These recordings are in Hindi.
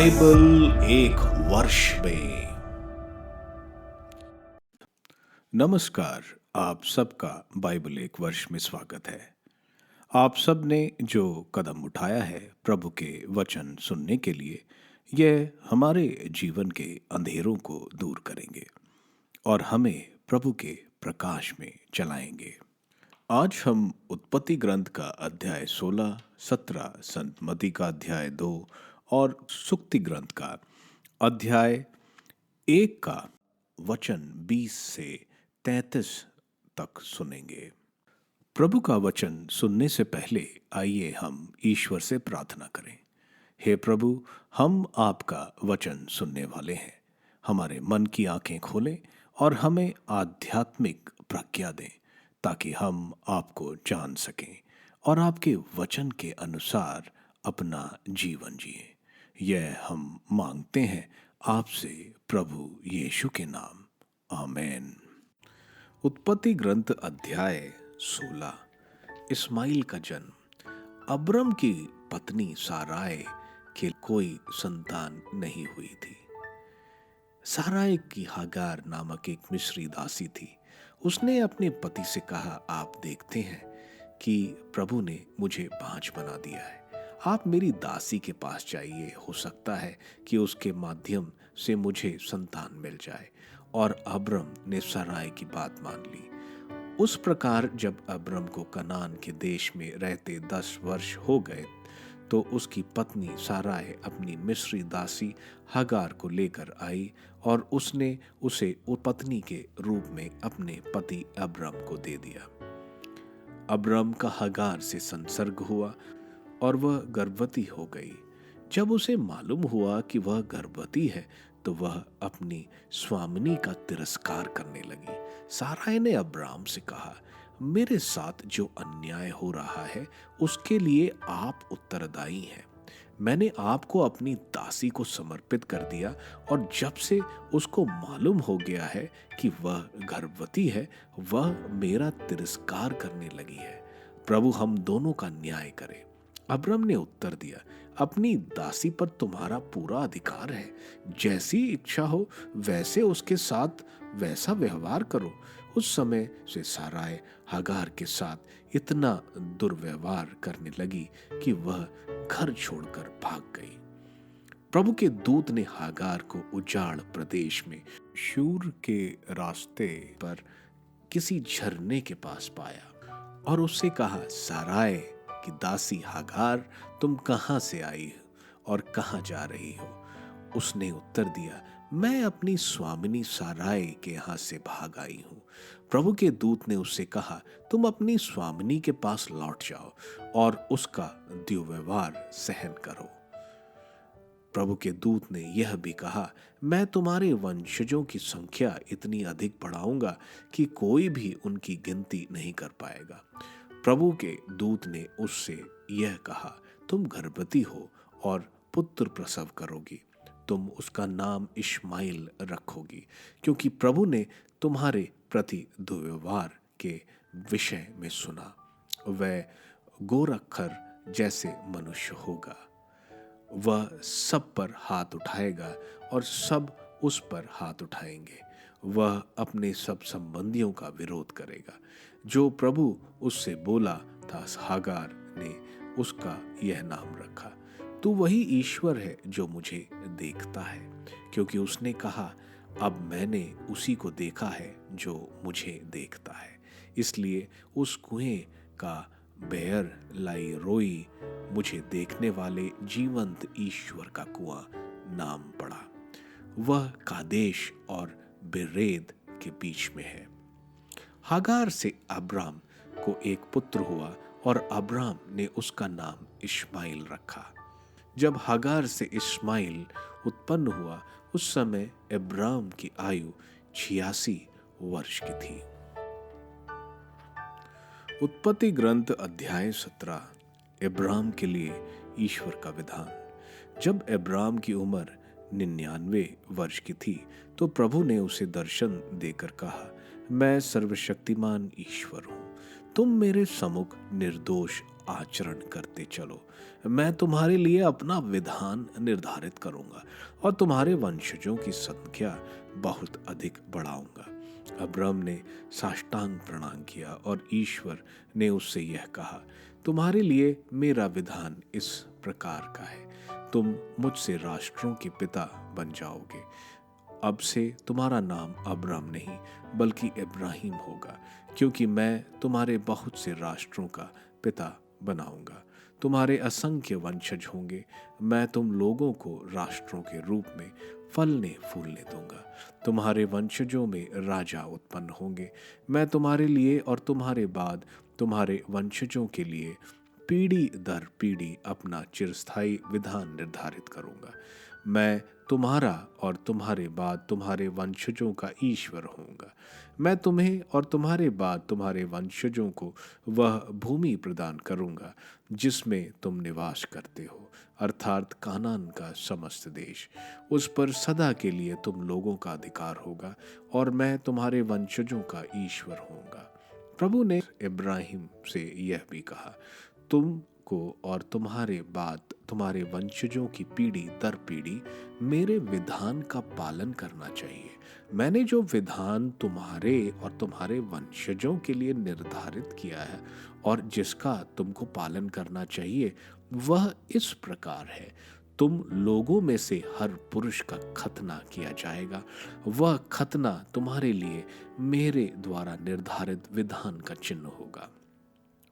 बाइबल एक वर्ष में। नमस्कार, आप सबका बाइबल एक वर्ष में स्वागत है। आप सब ने जो कदम उठाया है प्रभु के वचन सुनने के लिए, यह हमारे जीवन के अंधेरों को दूर करेंगे और हमें प्रभु के प्रकाश में चलाएंगे। आज हम उत्पत्ति ग्रंथ का अध्याय 16, 17, संत मत्ती का अध्याय 2 और सुक्ति ग्रंथ का अध्याय 1 का वचन 20 से 33 तक सुनेंगे। प्रभु का वचन सुनने से पहले आइए हम ईश्वर से प्रार्थना करें। हे प्रभु, हम आपका वचन सुनने वाले हैं। हमारे मन की आंखें खोलें और हमें आध्यात्मिक प्रज्ञा दें ताकि हम आपको जान सकें और आपके वचन के अनुसार अपना जीवन जिएं। यह हम मांगते हैं आपसे प्रभु यीशु के नाम, आमीन। उत्पत्ति ग्रंथ अध्याय 16। इस्माइल का जन्म। अब्रम की पत्नी साराय के कोई संतान नहीं हुई थी। साराय की हागार नामक एक मिस्री दासी थी। उसने अपने पति से कहा, आप देखते हैं कि प्रभु ने मुझे बाँझ बना दिया है। आप मेरी दासी के पास जाइए, हो सकता है कि उसके माध्यम से मुझे संतान मिल जाए। और अब्रम ने साराय की बात मान ली। उस प्रकार जब अब्रम को कनान के देश में रहते 10 वर्ष हो गए तो उसकी पत्नी साराय अपनी मिस्री दासी हागार को लेकर आई और उसने उसे पत्नी के रूप में अपने पति अब्रम को दे दिया। अब्रम का हागार से संसर्ग हुआ और वह गर्भवती हो गई। जब उसे मालूम हुआ कि वह गर्भवती है तो वह अपनी स्वामिनी का तिरस्कार करने लगी। साराय ने अब्राम से कहा, मेरे साथ जो अन्याय हो रहा है उसके लिए आप उत्तरदायी हैं। मैंने आपको अपनी दासी को समर्पित कर दिया और जब से उसको मालूम हो गया है कि वह गर्भवती है, वह मेरा तिरस्कार करने लगी है। प्रभु हम दोनों का न्याय करे। अब्रम ने उत्तर दिया, अपनी दासी पर तुम्हारा पूरा अधिकार है। जैसी इच्छा हो वैसे उसके साथ वैसा व्यवहार करो। उस समय से साराय हागार के साथ इतना दुर्व्यवहार करने लगी कि वह घर छोड़कर भाग गई। प्रभु के दूत ने हागार को उजाड़ प्रदेश में शूर के रास्ते पर किसी झरने के पास पाया और उससे कहा, साराय की दासी हागार, तुम कहां से आई हो और कहां जा रही हो? उसने उत्तर दिया, मैं अपनी स्वामिनी साराय के यहां से भाग आई हूं। प्रभु के दूत ने उससे कहा, तुम अपनी स्वामिनी के पास लौट जाओ और उसका दुर्व्यवहार सहन करो। प्रभु के दूत ने यह भी कहा, मैं तुम्हारे वंशजों की संख्या इतनी अधिक बढ़ाऊंगा कि कोई भी उनकी गिनती नहीं कर पाएगा। प्रभु के दूत ने उससे यह कहा, तुम गर्भवती हो और पुत्र प्रसव करोगी। तुम उसका नाम इश्माएल रखोगी, क्योंकि प्रभु ने तुम्हारे प्रति दुर्व्यवहार के विषय में सुना। वह गोरखर जैसे मनुष्य होगा। वह सब पर हाथ उठाएगा और सब उस पर हाथ उठाएंगे। वह अपने सब संबंधियों का विरोध करेगा। जो प्रभु उससे बोला था, हागार ने उसका यह नाम रखा, तू वही ईश्वर है जो मुझे देखता है, क्योंकि उसने कहा, अब मैंने उसी को देखा है जो मुझे देखता है। इसलिए उस कुएं का बेयर लाई रोई मुझे देखने वाले जीवंत ईश्वर का कुआं नाम पड़ा। वह कादेश और बेरेद के बीच में है। हागार से अब्राम को एक पुत्र हुआ और अब्राम ने उसका नाम इश्माएल रखा। जब हागार से इश्माएल उत्पन्न हुआ उस समय अब्राम की आयु 86 वर्ष की थी। उत्पत्ति ग्रंथ अध्याय 17। अब्राम के लिए ईश्वर का विधान। जब अब्राम की उम्र 99 वर्ष की थी तो प्रभु ने उसे दर्शन देकर कहा, मैं सर्वशक्तिमान ईश्वर हूँ, तुम मेरे सम्मुख निर्दोष आचरण करते चलो। मैं तुम्हारे लिए अपना विधान निर्धारित करूंगा और तुम्हारे वंशजों की संख्या बहुत अधिक बढ़ाऊंगा। अब्राम ने साष्टांग प्रणाम किया और ईश्वर ने उससे यह कहा, तुम्हारे लिए मेरा विधान इस प्रकार का है, तुम मुझसे राष्ट्रों के पिता बन जाओगे। अब से तुम्हारा नाम अब्राम नहीं बल्कि इब्राहिम होगा, क्योंकि मैं तुम्हारे बहुत से राष्ट्रों का पिता बनाऊंगा। तुम्हारे असंख्य वंशज होंगे। मैं तुम लोगों को राष्ट्रों के रूप में फलने फूलने दूंगा। तुम्हारे वंशजों में राजा उत्पन्न होंगे। मैं तुम्हारे लिए और तुम्हारे बाद तुम्हारे वंशजों के लिए पीढ़ी दर पीढ़ी अपना चिरस्थायी विधान निर्धारित करूंगा। मैं तुम्हारा और तुम्हारे बाद तुम्हारे वंशजों का ईश्वर होऊंगा। मैं तुम्हें और तुम्हारे बाद तुम्हारे वंशजों को वह भूमि प्रदान करूंगा जिसमें तुम निवास करते हो, अर्थात कानान का समस्त देश। उस पर सदा के लिए तुम लोगों का अधिकार होगा और मैं तुम्हारे वंशजों का ईश्वर होऊंगा। प्रभु ने इब्राहिम से यह भी कहा, तुमको और तुम्हारे बाद तुम्हारे वंशजों की पीढ़ी दर पीढ़ी मेरे विधान का पालन करना चाहिए। मैंने जो विधान तुम्हारे और तुम्हारे वंशजों के लिए निर्धारित किया है और जिसका तुमको पालन करना चाहिए, वह इस प्रकार है। तुम लोगों में से हर पुरुष का खतना किया जाएगा। वह खतना तुम्हारे लिए मेरे द्वारा निर्धारित विधान का चिन्ह होगा।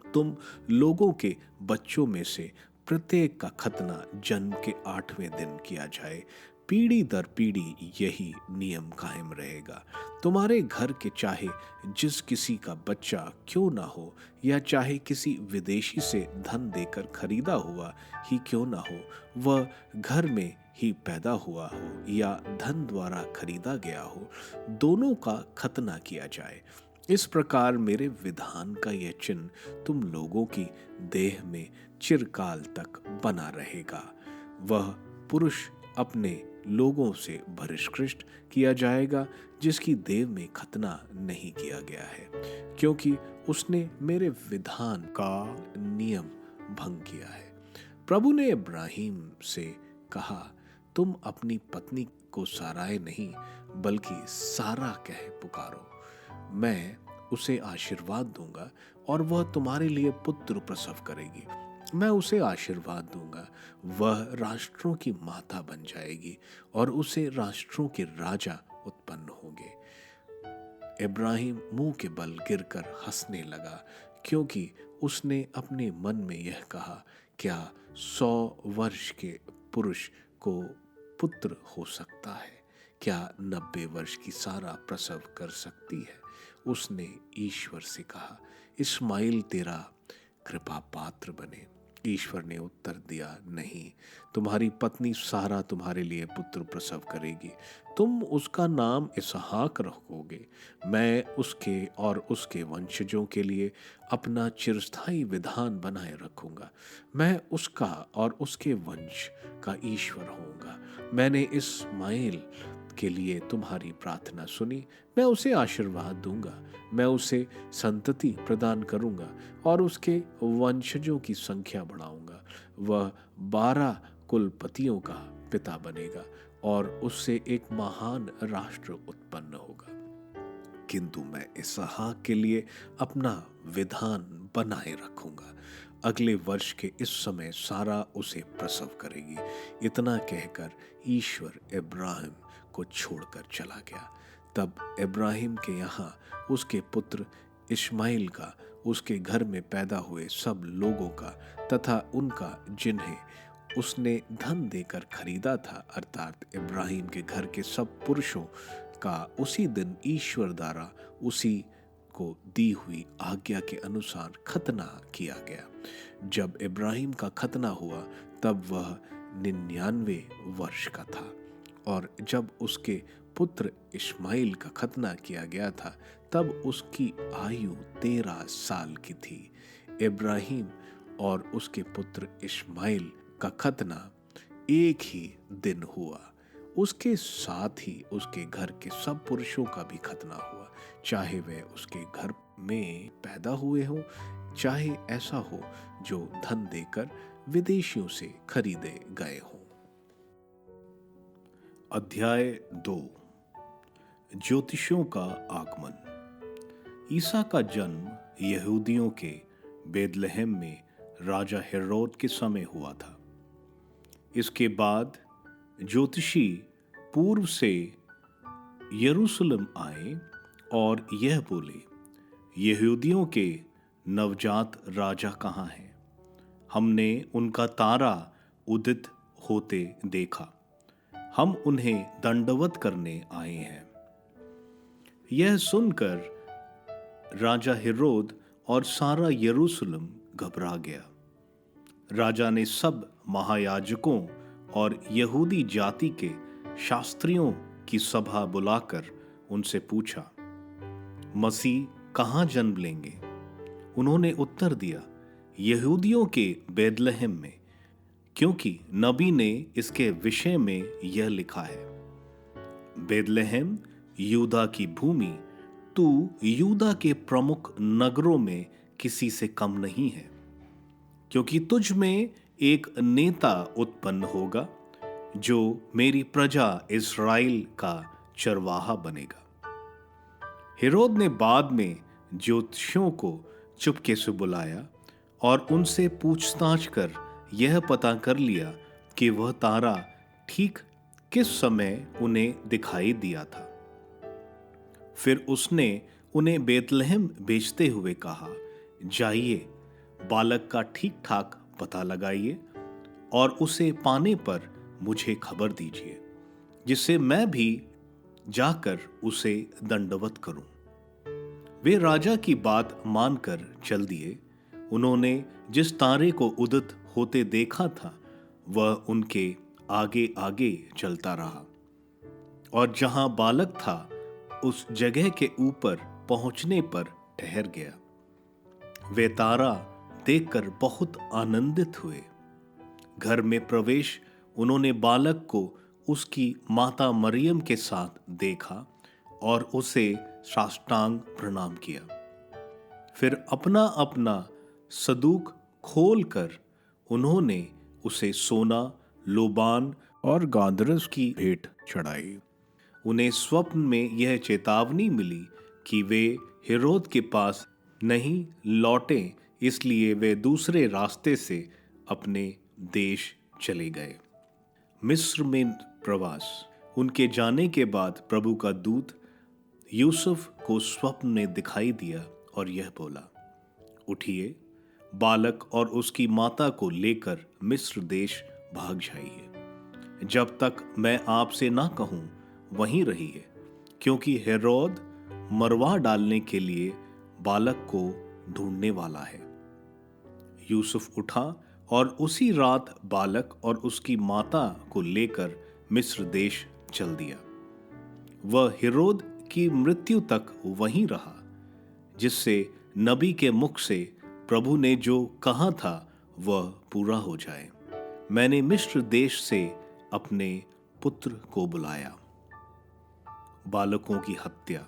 तुम लोगों के बच्चों में से प्रत्येक का खतना जन्म के 8वें दिन किया जाए। पीढ़ी दर पीढ़ी यही नियम कायम रहेगा। तुम्हारे घर के चाहे जिस किसी का बच्चा क्यों ना हो, या चाहे किसी विदेशी से धन देकर खरीदा हुआ ही क्यों ना हो, वह घर में ही पैदा हुआ हो या धन द्वारा खरीदा गया हो, दोनों का खतना किया जाए। इस प्रकार मेरे विधान का यह चिन्ह तुम लोगों की देह में चिरकाल तक बना रहेगा। वह पुरुष अपने लोगों से बहिष्कृत किया जाएगा जिसकी देह में खतना नहीं किया गया है, क्योंकि उसने मेरे विधान का नियम भंग किया है। प्रभु ने इब्राहिम से कहा, तुम अपनी पत्नी को साराय नहीं बल्कि सारा कह पुकारो। मैं उसे आशीर्वाद दूंगा और वह तुम्हारे लिए पुत्र प्रसव करेगी। मैं उसे आशीर्वाद दूंगा, वह राष्ट्रों की माता बन जाएगी और उसे राष्ट्रों के राजा उत्पन्न होंगे। इब्राहिम मुंह के बल गिरकर हंसने लगा, क्योंकि उसने अपने मन में यह कहा, क्या 100 वर्ष के पुरुष को पुत्र हो सकता है? क्या 90 वर्ष की सारा प्रसव कर सकती है? उसने ईश्वर से कहा, इस्माइल तेरा कृपा पात्र बने। ईश्वर ने उत्तर दिया, नहीं, तुम्हारी पत्नी सारा तुम्हारे लिए पुत्र प्रसव करेगी। तुम उसका नाम इसहाक रखोगे। मैं उसके और उसके वंशजों के लिए अपना चिरस्थायी विधान बनाए रखूंगा। मैं उसका और उसके वंश का ईश्वर होऊंगा। मैंने इस्माइल के लिए तुम्हारी प्रार्थना सुनी। मैं उसे आशीर्वाद दूंगा। मैं उसे संतति प्रदान करूंगा और उसके वंशजों की संख्या बढ़ाऊंगा। वह 12 कुलपतियों का पिता बनेगा और उससे एक महान राष्ट्र उत्पन्न होगा। किंतु मैं इसहाक के लिए अपना विधान बनाए रखूंगा। अगले वर्ष के इस समय सारा उसे प्रसव करेगी। इतना कहकर ईश्वर इब्राहिम को छोड़कर चला गया। तब इब्राहिम के यहाँ उसके पुत्र इस्माइल का, उसके घर में पैदा हुए सब लोगों का तथा उनका जिन्हें उसने धन देकर खरीदा था, अर्थात इब्राहिम के घर के सब पुरुषों का उसी दिन ईश्वर द्वारा उसी को दी हुई आज्ञा के अनुसार खतना किया गया। जब इब्राहिम का खतना हुआ तब वह 99 वर्ष का था, और जब उसके पुत्र इस्माइल का खतना किया गया था तब उसकी आयु 13 साल की थी। इब्राहिम और उसके पुत्र इस्माइल का खतना एक ही दिन हुआ। उसके साथ ही उसके घर के सब पुरुषों का भी खतना हुआ। चाहे वह उसके घर में पैदा हुए हों, चाहे ऐसा हो जो धन देकर विदेशियों से खरीदे गए हों। अध्याय 2। ज्योतिषियों का आगमन। ईसा का जन्म यहूदियों के बेदलहम में राजा हेरोद के समय हुआ था। इसके बाद ज्योतिषी पूर्व से यरूशलेम आए और यह बोले, यहूदियों के नवजात राजा कहाँ हैं? हमने उनका तारा उदित होते देखा, हम उन्हें दंडवत करने आए हैं। यह सुनकर राजा हेरोद और सारा यरूशलेम घबरा गया। राजा ने सब महायाजकों और यहूदी जाति के शास्त्रियों की सभा बुलाकर उनसे पूछा, मसीह कहाँ जन्म लेंगे? उन्होंने उत्तर दिया, यहूदियों के बेदलहम में, क्योंकि नबी ने इसके विषय में यह लिखा है, बेदलहम यूदा की भूमि, तू यूदा के प्रमुख नगरों में किसी से कम नहीं है, क्योंकि तुझ में एक नेता उत्पन्न होगा जो मेरी प्रजा इस्राएल का चरवाहा बनेगा। हेरोद ने बाद में ज्योतिषियों को चुपके से बुलाया और उनसे पूछताछ कर यह पता कर लिया कि वह तारा ठीक किस समय उन्हें दिखाई दिया था। फिर उसने उन्हें बेतलहम भेजते हुए कहा, जाइए, बालक का ठीक ठाक पता लगाइए और उसे पाने पर मुझे खबर दीजिए, जिससे मैं भी जाकर उसे दंडवत करूं। वे राजा की बात मानकर चल दिए। उन्होंने जिस तारे को उदित होते देखा था वह उनके आगे आगे चलता रहा और जहां बालक था उस जगह के ऊपर पहुंचने पर ठहर गया। वे तारा देखकर बहुत आनंदित हुए। घर में प्रवेश उन्होंने बालक को उसकी माता मरियम के साथ देखा और उसे साष्टांग प्रणाम किया। फिर अपना अपना सदूक खोलकर उन्होंने उसे सोना, लोबान और गांदरस की भेंट चढ़ाई। उन्हें स्वप्न में यह चेतावनी मिली कि वे हेरोद के पास नहीं लौटें, इसलिए वे दूसरे रास्ते से अपने देश चले गए। मिस्र में प्रवास। उनके जाने के बाद प्रभु का दूत यूसुफ को स्वप्न में दिखाई दिया और यह बोला, उठिए, बालक और उसकी माता को लेकर मिस्र देश भाग जाइए, जब तक मैं आपसे ना कहूं वहीं रहिए, क्योंकि हेरोद मरवा डालने के लिए बालक को ढूंढने वाला है। यूसुफ उठा और उसी रात बालक और उसकी माता को लेकर मिस्र देश चल दिया। वह हेरोद की मृत्यु तक वहीं रहा, जिससे नबी के मुख से प्रभु ने जो कहा था वह पूरा हो जाए, मैंने मिस्र देश से अपने पुत्र को बुलाया। बालकों की हत्या।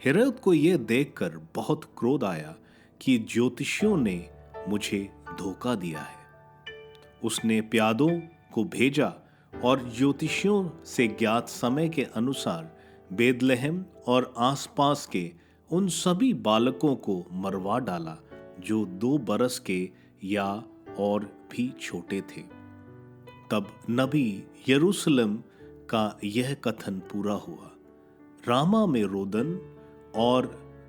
हेरोद को यह देखकर बहुत क्रोध आया कि ज्योतिषियों ने मुझे धोखा दिया है। उसने प्यादों को भेजा और ज्योतिषियों से ज्ञात समय के अनुसार बेदलहम और आसपास के उन सभी बालकों को मरवा डाला जो 2 बरस के या और भी छोटे थे। तब नबी यरूशलेम का यह कथन पूरा हुआ, रामा में रोदन और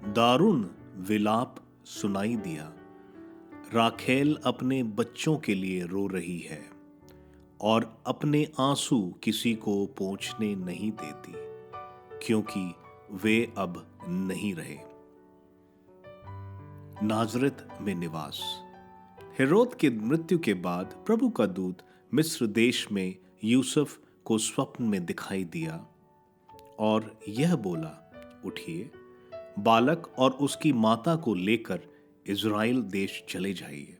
दारुण विलाप सुनाई दिया। राखेल अपने बच्चों के लिए रो रही है और अपने आंसू किसी को पोंछने नहीं देती, क्योंकि वे अब नहीं रहे। नाजरत में निवास। हेरोद के मृत्यु के बाद प्रभु का दूत मिस्र देश में यूसुफ को स्वप्न में दिखाई दिया और यह बोला, उठिए, बालक और उसकी माता को लेकर इज़राइल देश चले जाइए,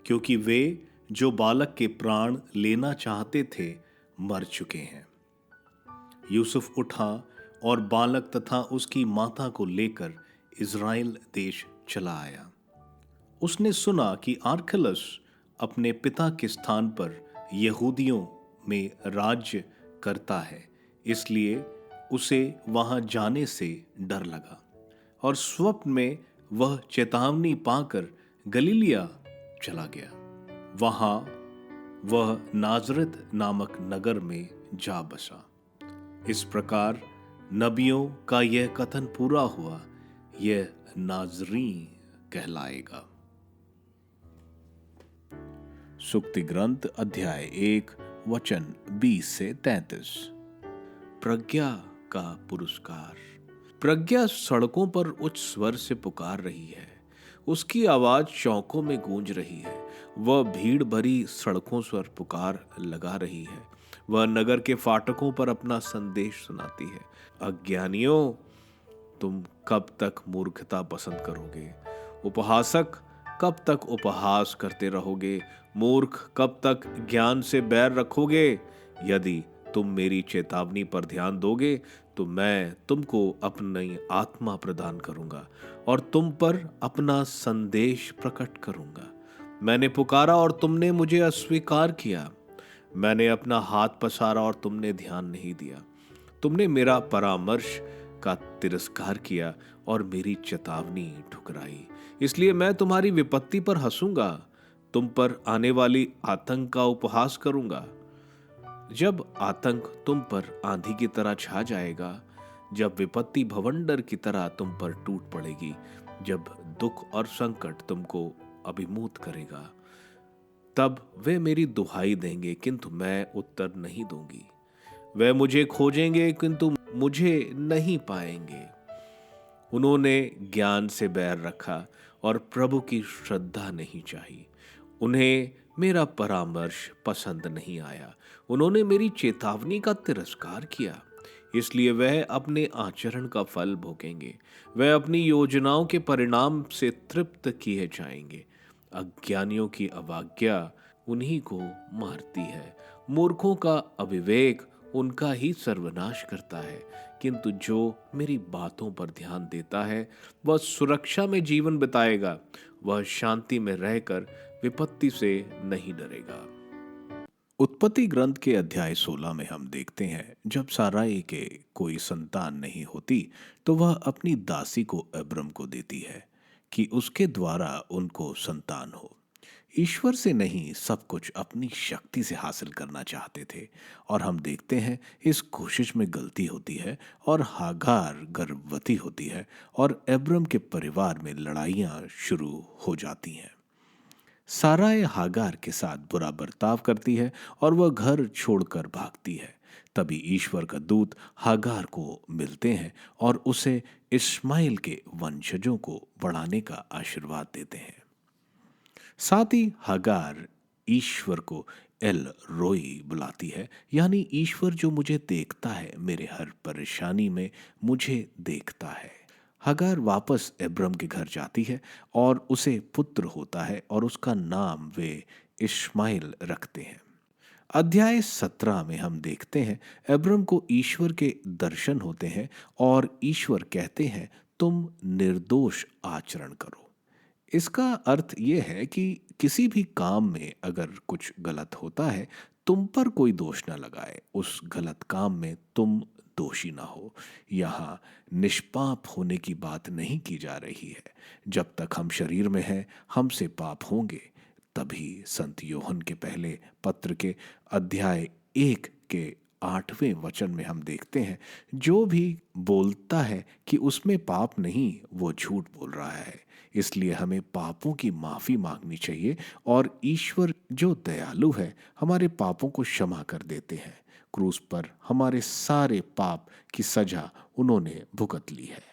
क्योंकि वे जो बालक के प्राण लेना चाहते थे मर चुके हैं। यूसुफ उठा और बालक तथा उसकी माता को लेकर इज़राइल देश चला आया। उसने सुना कि आर्खलस अपने पिता के स्थान पर यहूदियों में राज्य करता है, इसलिए उसे वहां जाने से डर लगा और स्वप्न में वह चेतावनी पाकर गलीलिया चला गया। वहां वह नाजरत नामक नगर में जा बसा। इस प्रकार नबियों का यह कथन पूरा हुआ, यह नाजरीन कहलाएगा। सुक्ति ग्रंथ अध्याय 1 वचन 20 से 33। प्रज्ञा का पुरस्कार। प्रज्ञा सड़कों पर उच्च स्वर से पुकार रही है, उसकी आवाज चौकों में गूंज रही है। वह भीड़ भरी सड़कों पर पुकार लगा रही है। वह नगर के फाटकों पर अपना संदेश सुनाती है। अज्ञानियों, तुम कब तक मूर्खता पसंद करोगे? उपहासक, कब तक उपहास करते रहोगे? मूर्ख, कब तक ज्ञान से बैर रखोगे? यदि तुम मेरी चेतावनी पर ध्यान दोगे तो मैं तुमको अपनी आत्मा प्रदान करूंगा और तुम पर अपना संदेश प्रकट करूंगा। मैंने पुकारा और तुमने मुझे अस्वीकार किया। मैंने अपना हाथ पसारा और तुमने ध्यान नहीं दिया। तुमने मेरा परामर्श का तिरस्कार किया और मेरी चेतावनी ठुकराई। इसलिए मैं तुम्हारी विपत्ति पर हंसूंगा, तुम पर आने वाली आतंक का उपहास करूंगा। जब आतंक तुम पर आंधी की तरह छा जाएगा, जब विपत्ति भवंडर की तरह तुम पर टूट पड़ेगी, जब दुख और संकट तुमको अभिभूत करेगा, तब वे मेरी दुहाई देंगे किंतु मैं उत्तर नहीं दूंगी। वे मुझे खोजेंगे किंतु मुझे नहीं पाएंगे। उन्होंने ज्ञान से बैर रखा और प्रभु की श्रद्धा नहीं चाही। उन्हें मेरा परामर्श पसंद नहीं आया। उन्होंने मेरी चेतावनी का तिरस्कार किया, इसलिए वह अपने आचरण का फल भोगेंगे। वह अपनी योजनाओं के परिणाम से तृप्त किए जाएंगे। अज्ञानियों की अवज्ञा उन्हीं को मारती है। मूर्खों का अविवेक उनका ही सर्वनाश करता है, किंतु जो मेरी बातों पर ध्यान देता है वह सुरक्षा में जीवन बिताएगा। वह शांति में रहकर विपत्ति से नहीं डरेगा। उत्पत्ति ग्रंथ के अध्याय 16 में हम देखते हैं, जब साराई के कोई संतान नहीं होती तो वह अपनी दासी को अब्रम को देती है कि उसके द्वारा उनको संतान हो। ईश्वर से नहीं, सब कुछ अपनी शक्ति से हासिल करना चाहते थे और हम देखते हैं इस कोशिश में गलती होती है और हागार गर्भवती होती है और अब्रम के परिवार में लड़ाइयाँ शुरू हो जाती हैं। साराय हागार के साथ बुरा बर्ताव करती है और वह घर छोड़कर भागती है। तभी ईश्वर का दूत हागार को मिलते हैं और उसे इस्माइल के वंशजों को बढ़ाने का आशीर्वाद देते हैं। साथ ही हागार ईश्वर को एल रोई बुलाती है, यानी ईश्वर जो मुझे देखता है, मेरे हर परेशानी में मुझे देखता है। हागार वापस अब्रम के घर जाती है और उसे पुत्र होता है और उसका नाम वे इश्माइल रखते हैं। अध्याय 17 में हम देखते हैं अब्रम को ईश्वर के दर्शन होते हैं और ईश्वर कहते हैं, तुम निर्दोष आचरण करो। इसका अर्थ यह है कि किसी भी काम में अगर कुछ गलत होता है, तुम पर कोई दोष ना लगाए, उस गलत काम में तुम दोषी ना हो। यहाँ निष्पाप होने की बात नहीं की जा रही है। जब तक हम शरीर में हैं, हमसे पाप होंगे। तभी संत योहन के पहले पत्र के अध्याय 1 के 8वें वचन में हम देखते हैं, जो भी बोलता है कि उसमें पाप नहीं, वो झूठ बोल रहा है। इसलिए हमें पापों की माफी मांगनी चाहिए और ईश्वर जो दयालु है, हमारे पापों को क्षमा कर देते हैं। क्रूस पर हमारे सारे पाप की सजा उन्होंने भुगत ली है।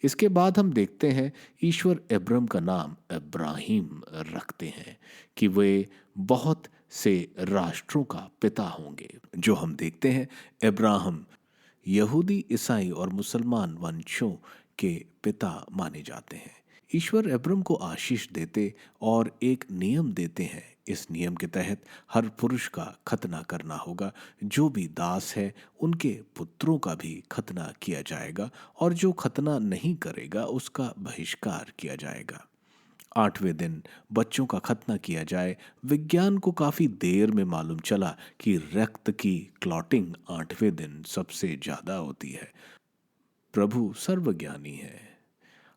इसके बाद हम देखते हैं ईश्वर अब्रम का नाम अब्राहिम रखते हैं कि वे बहुत से राष्ट्रों का पिता होंगे। जो हम देखते हैं अब्राहम यहूदी, ईसाई और मुसलमान वंशों के पिता माने जाते हैं। ईश्वर अब्राम को आशीष देते और एक नियम देते हैं। इस नियम के तहत हर पुरुष का खतना करना होगा। जो भी दास है उनके पुत्रों का भी खतना किया जाएगा, और जो खतना नहीं करेगा उसका बहिष्कार किया जाएगा। 8वें दिन बच्चों का खतना किया जाए। विज्ञान को काफी देर में मालूम चला कि रक्त की क्लॉटिंग 8वें दिन सबसे ज्यादा होती है। प्रभु सर्वज्ञानी है।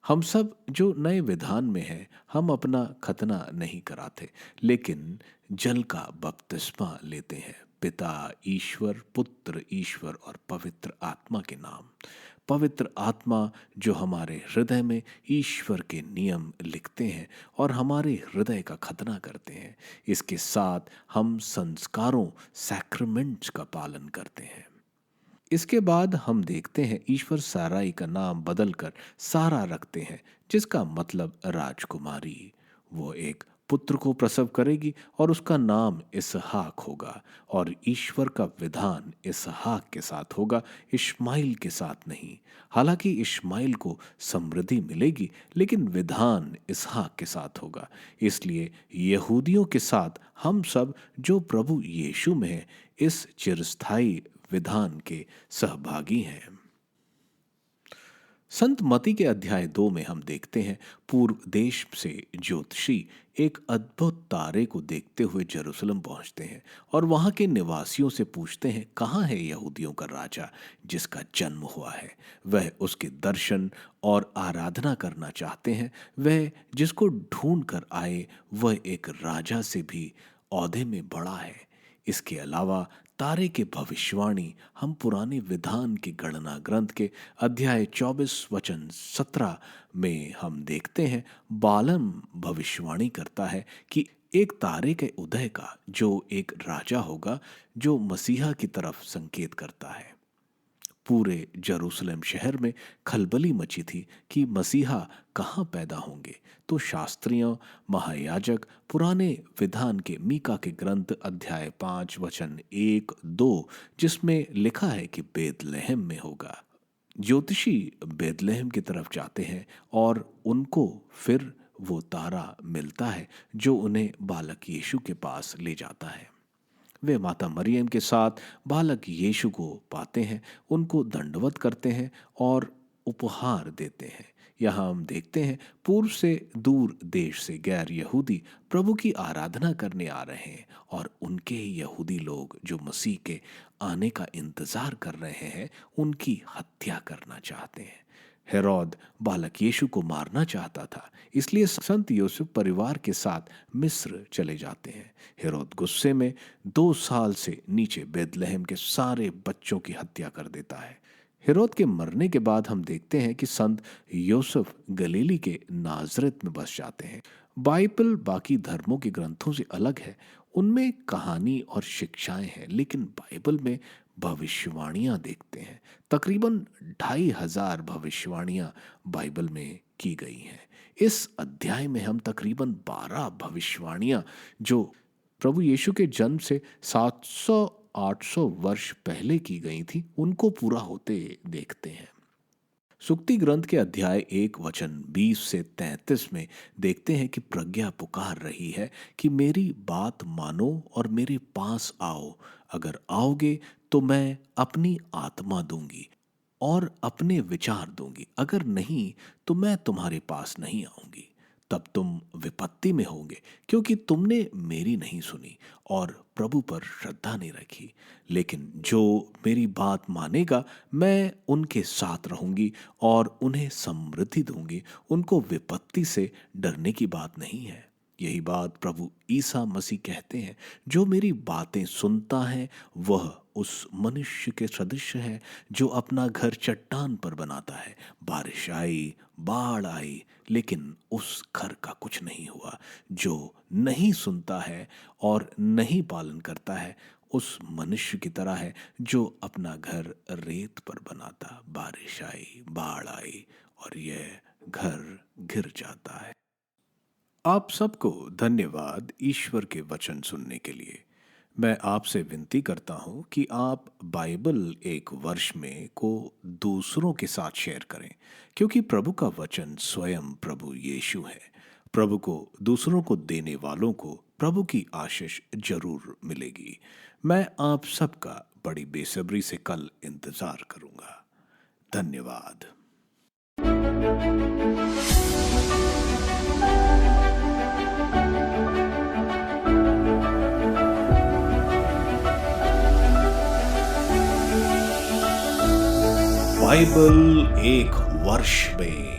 हम सब जो नए विधान में हैं, हम अपना खतना नहीं कराते, लेकिन जल का बपतिस्मा लेते हैं, पिता ईश्वर, पुत्र ईश्वर और पवित्र आत्मा के नाम। पवित्र आत्मा जो हमारे हृदय में ईश्वर के नियम लिखते हैं और हमारे हृदय का खतना करते हैं। इसके साथ हम संस्कारों, सैक्रामेंट्स का पालन करते हैं। इसके बाद हम देखते हैं ईश्वर साराई का नाम बदलकर सारा रखते हैं, जिसका मतलब राजकुमारी। वो एक पुत्र को प्रसव करेगी और उसका नाम इसहाक होगा। और ईश्वर का विधान इसहाक के साथ होगा, इश्माइल के साथ नहीं। हालांकि इश्माइल को समृद्धि मिलेगी, लेकिन विधान इसहाक के साथ होगा। इसलिए यहूदियों के साथ हम सब जो प्रभु यीशु में हैं, इस चिरस्थायी विधान के सहभागी हैं। संत मती के अध्याय 2 में हम देखते हैं पूर्व देश से ज्योतिषी एक अद्भुत तारे को देखते हुए जेरूसलम पहुंचते हैं और वहां के निवासियों से पूछते हैं, कहाँ है यहूदियों का राजा जिसका जन्म हुआ है। वह उसके दर्शन और आराधना करना चाहते हैं। वह जिसको ढूंढ कर आए, वह एक राजा से भी औहदे में बड़ा है। इसके अलावा तारे के भविष्यवाणी हम पुराने विधान के गणना ग्रंथ के अध्याय 24 वचन 17 में हम देखते हैं। बालम भविष्यवाणी करता है कि एक तारे के उदय का जो एक राजा होगा, जो मसीहा की तरफ संकेत करता है। पूरे जेरूसलम शहर में खलबली मची थी कि मसीहा कहाँ पैदा होंगे। तो शास्त्रियों, महायाजक पुराने विधान के मीका के ग्रंथ अध्याय 5 वचन 1-2, जिसमें लिखा है कि बेतलहम में होगा। ज्योतिषी बेतलहम की तरफ जाते हैं और उनको फिर वो तारा मिलता है जो उन्हें बालक यीशु के पास ले जाता है। वे माता मरियम के साथ बालक यीशु को पाते हैं, उनको दंडवत करते हैं और उपहार देते हैं। यहाँ हम देखते हैं पूर्व से दूर देश से गैर यहूदी प्रभु की आराधना करने आ रहे हैं और उनके यहूदी लोग जो मसीह के आने का इंतजार कर रहे हैं, उनकी हत्या करना चाहते हैं। हेरोद बालक यीशु को मारना चाहता था, इसलिए संत यूसुफ परिवार के साथ मिस्र चले जाते हैं। हेरोद गुस्से में 2 साल से नीचे बेतलहम के सारे बच्चों की हत्या कर देता है। हेरोद के मरने के बाद हम देखते हैं कि संत यूसुफ गलीली के नाजरत में बस जाते हैं। बाइबल बाकी धर्मों के ग्रंथों से अलग है। उनमें कहानी और शिक्षाएं हैं, लेकिन बाइबल में भविष्यवाणियां देखते हैं। तकरीबन 2500 भविष्यवाणियां बाइबल में की गई हैं। इस अध्याय में हम तकरीबन 12 भविष्यवाणियां जो प्रभु यीशु के जन्म से 700-800 वर्ष पहले की गई थी, उनको पूरा होते देखते हैं। सुक्ति ग्रंथ के अध्याय 1 वचन 20 से 33 में देखते हैं कि प्रज्ञा पुकार रही है कि मेरी बात मानो और मेरे पास आओ। अगर आओगे तो मैं अपनी आत्मा दूंगी और अपने विचार दूंगी, अगर नहीं तो मैं तुम्हारे पास नहीं आऊंगी। तब तुम विपत्ति में होंगे, क्योंकि तुमने मेरी नहीं सुनी और प्रभु पर श्रद्धा नहीं रखी। लेकिन जो मेरी बात मानेगा, मैं उनके साथ रहूंगी और उन्हें समृद्धि दूंगी। उनको विपत्ति से डरने की बात नहीं है। यही बात प्रभु ईसा मसीह कहते हैं, जो मेरी बातें सुनता है वह उस मनुष्य के सदृश है जो अपना घर चट्टान पर बनाता है। बारिश आई, बाढ़ आई, लेकिन उस घर का कुछ नहीं हुआ। जो नहीं सुनता है और नहीं पालन करता है, उस मनुष्य की तरह है जो अपना घर रेत पर बनाता। बारिश आई, बाढ़ आई और यह घर गिर जाता है। आप सबको धन्यवाद ईश्वर के वचन सुनने के लिए। मैं आपसे विनती करता हूँ कि आप बाइबल एक वर्ष में को दूसरों के साथ शेयर करें, क्योंकि प्रभु का वचन स्वयं प्रभु यीशु है। प्रभु को दूसरों को देने वालों को प्रभु की आशीष जरूर मिलेगी। मैं आप सबका बड़ी बेसब्री से कल इंतजार करूंगा। धन्यवाद। बाइबल एक वर्ष में।